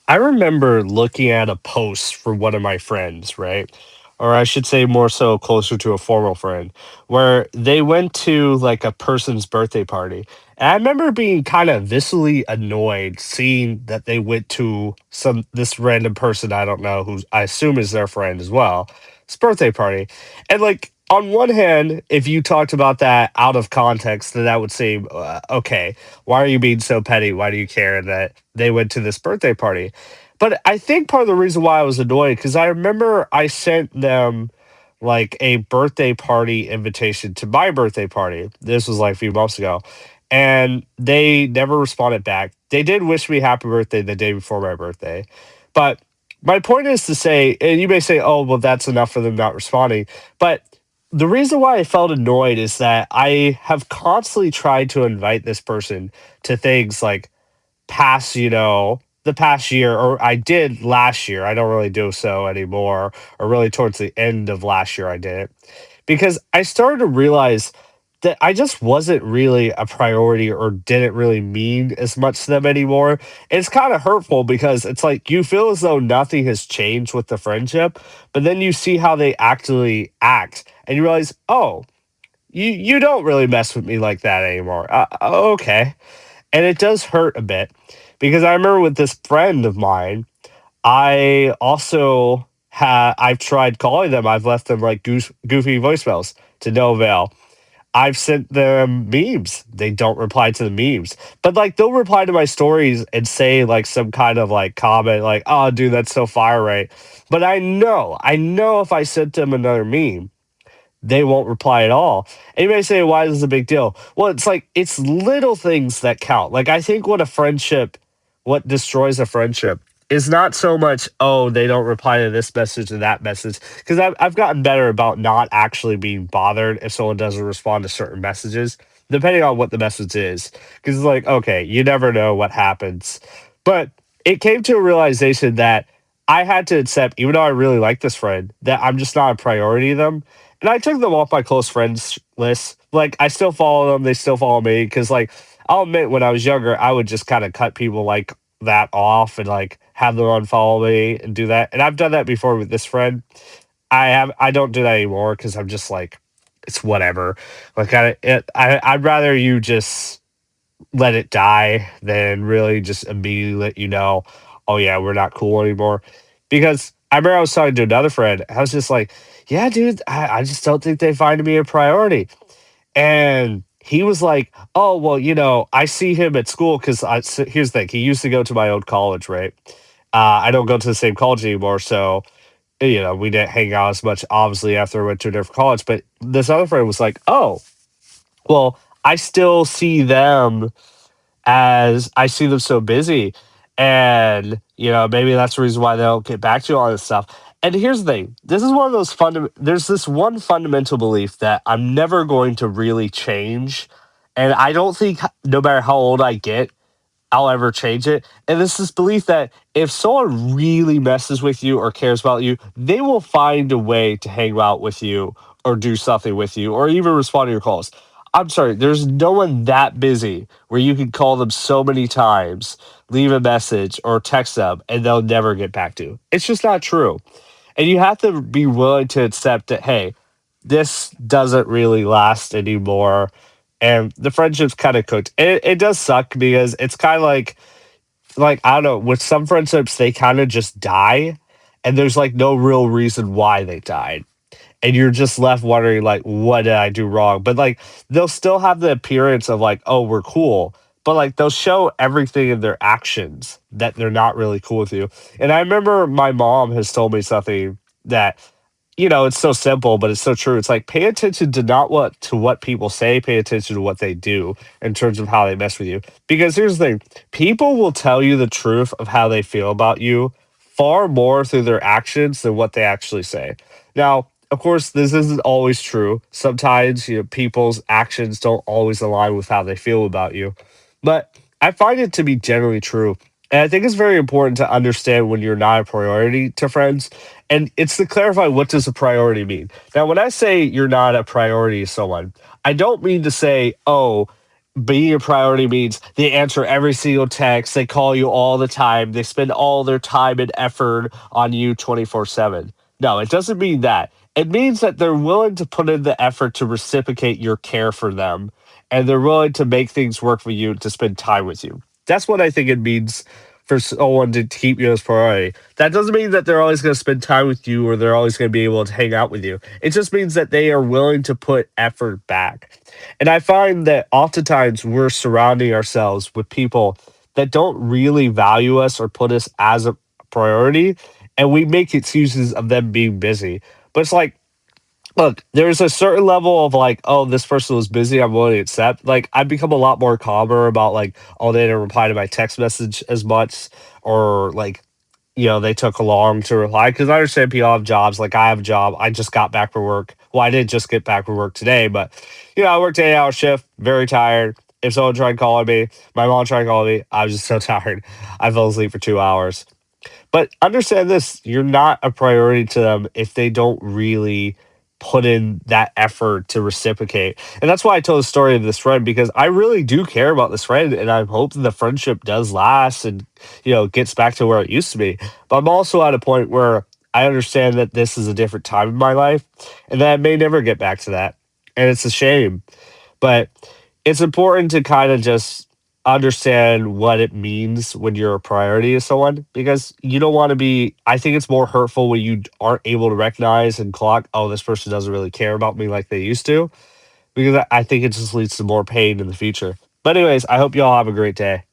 I remember looking at a post for one of my friends, right? Or I should say more so closer to a formal friend, where they went to like a person's birthday party. And I remember being kind of viscerally annoyed seeing that they went to this random person I don't know who I assume is their friend as well, his birthday party. And like on one hand, if you talked about that out of context, then that would seem okay. Why are you being so petty? Why do you care that they went to this birthday party? But I think part of the reason why I was annoyed because I remember I sent them like a birthday party invitation to my birthday party. This was like a few months ago. And they never responded back. They did wish me happy birthday the day before my birthday. But my point is to say, and you may say, oh, well, that's enough for them not responding. But the reason why I felt annoyed is that I have constantly tried to invite this person to things like past, the past year, or I did last year. I don't really do so anymore, or really towards the end of last year, I did it because I started to realize that I just wasn't really a priority or didn't really mean as much to them anymore. It's kind of hurtful because it's like you feel as though nothing has changed with the friendship, but then you see how they actually act and you realize, oh, you don't really mess with me like that anymore. Okay. And it does hurt a bit because I remember with this friend of mine, I also I've tried calling them. I've left them like goofy voicemails to no avail. I've sent them memes. They don't reply to the memes. But like they'll reply to my stories and say like some kind of like comment like, "Oh dude, that's so fire right." But I know if I sent them another meme, they won't reply at all. And you may say, why is this a big deal? Well, it's like it's little things that count. Like I think what destroys a friendship is not so much, oh, they don't reply to this message or that message. Because I've gotten better about not actually being bothered if someone doesn't respond to certain messages, depending on what the message is. Because it's like, okay, you never know what happens. But it came to a realization that I had to accept, even though I really like this friend, that I'm just not a priority to them, and I took them off my close friends list. Like, I still follow them, they still follow me. Because, like, I'll admit when I was younger, I would just kinda cut people like that off and, like, have them unfollow me and do that, and I've done that before with this friend. I don't do that anymore because 'cause I'm just like, "It's whatever." Like, I'd rather you just let it die than really just immediately let you know, "Oh, yeah, we're not cool anymore." Because I remember I was talking to another friend, I was just like, "Yeah, dude, I just don't think they find me a priority." And he was like, "Oh, well, I see him at school because here's the thing, he used to go to my old college, right? I don't go to the same college anymore, so, we didn't hang out as much, obviously, after I went to a different college, but this other friend was like, "Oh, well, I still see them as I see them so busy. And, maybe that's the reason why they don't get back to you on this stuff." And here's the thing. This is one of those there's this one fundamental belief that I'm never going to really change. And I don't think no matter how old I get, I'll ever change it. And it's this belief that if someone really messes with you or cares about you, they will find a way to hang out with you or do something with you or even respond to your calls. I'm sorry, there's no one that busy where you can call them so many times, leave a message or text them, and they'll never get back to you. It's just not true. And you have to be willing to accept that, hey, this doesn't really last anymore. And the friendship's kind of cooked. It does suck because it's kind of like I don't know, with some friendships they kind of just die, and there's like no real reason why they died, and you're just left wondering like, what did I do wrong? But like they'll still have the appearance of like, oh, we're cool, but like they'll show everything in their actions that they're not really cool with you. And I remember my mom has told me something that, it's so simple, but it's so true. It's like pay attention to not what people say, pay attention to what they do in terms of how they mess with you. Because here's the thing, people will tell you the truth of how they feel about you far more through their actions than what they actually say. Now, of course, this isn't always true. Sometimes, people's actions don't always align with how they feel about you. But I find it to be generally true. And I think it's very important to understand when you're not a priority to friends, and it's to clarify, what does a priority mean? Now, when I say you're not a priority to someone, I don't mean to say, oh, being a priority means they answer every single text, they call you all the time, they spend all their time and effort on you 24/7. No, it doesn't mean that. It means that they're willing to put in the effort to reciprocate your care for them, and they're willing to make things work for you to spend time with you. That's what I think it means for someone to keep you as priority. That doesn't mean that they're always going to spend time with you or they're always going to be able to hang out with you. It just means that they are willing to put effort back. And I find that oftentimes we're surrounding ourselves with people that don't really value us or put us as a priority, and we make excuses of them being busy. But it's like, look, there's a certain level of like, oh, this person was busy, I'm willing to accept. Like, I've become a lot more calmer about like, oh, they didn't reply to my text message as much, or like, they took long to reply because I understand people have jobs. Like I have a job. I just got back from work. Well, I didn't just get back from work today, but I worked 8 hour shift, very tired. If someone tried calling me, my mom tried calling me, I was just so tired. I fell asleep for 2 hours. But understand this, you're not a priority to them if they don't really put in that effort to reciprocate. And that's why I told the story of this friend because I really do care about this friend and I hope that the friendship does last and gets back to where it used to be. But I'm also at a point where I understand that this is a different time in my life and that I may never get back to that. And it's a shame. But it's important to kind of just understand what it means when you're a priority to someone because you don't want to be. I think it's more hurtful when you aren't able to recognize and clock, oh, this person doesn't really care about me like they used to, because I think it just leads to more pain in the future. But, anyways, I hope you all have a great day.